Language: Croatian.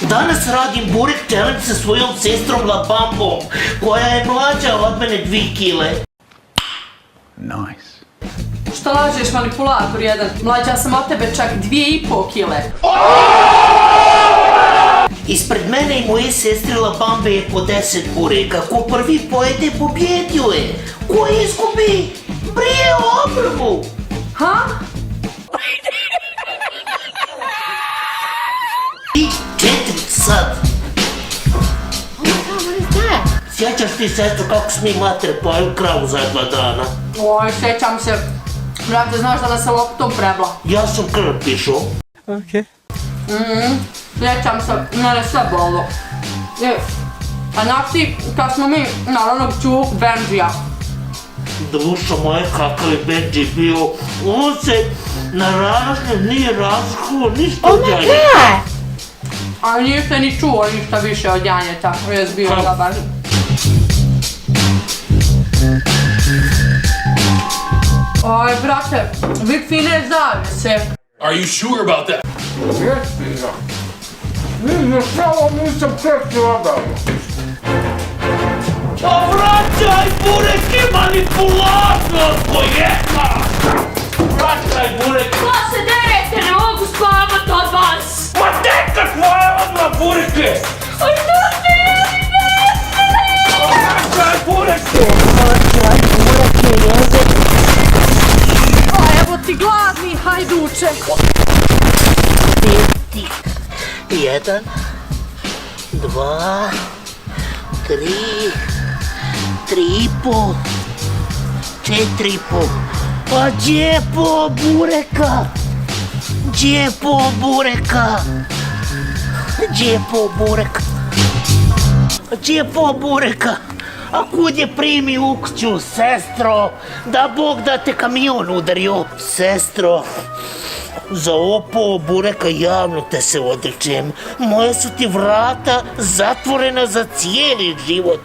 Danas radim burek challenge sa svojom sestrom Labambom, koja je mlađa od mene 2 kile. Nice. Šta lažeš, manipulator jedan? Mlađa sam od tebe čak 2,5 kile. Ispred mene i moje sestre Labambe je po 10 bureka. Ko prvi pojede, pobjedio je. Ko izgubi, brije obrvu. Ha? I 4 sad. What is that? Sjećaš ti, sestro, kako smo mi mater pojeli kravu za 2 dana? Oj, sjećam se. Brate, znaš da nas se loptom prebla. Ja sam krv pišao. Sjećam se, mene sve bolo. A znaš ti, kad smo mi na onog čuvog Benjija. Dušo moje, kakav je Benji bio. On se na ražnju nije razlikovao ništa od Oh my jajeta. god! A niste ni čuo ništa više od janjeta. Jes bio dobar. Oj, brate, vi fine zavise. Are you sure about that? Pa vraćaj bureke, manipulatorko jedna! Vraćaj bureke! Ko se derete, ne mogu spavati od vas! Ma teka tvoja odmah bureke! Oj, ne, Vraćaj bureke! A evo ti gladni, hajduče! 1, 2, 3, 3,5, 4,5. Pa gdje je po bureka? Gdje je po bureka? Gdje je po bureka? Gdje je po bureka? A kud je primi u kuću, sestro? Da Bog da te kamion udario. Sestro, za ovo bureka javno te se odričem. Moje su ti vrata zatvorena za cijeli život.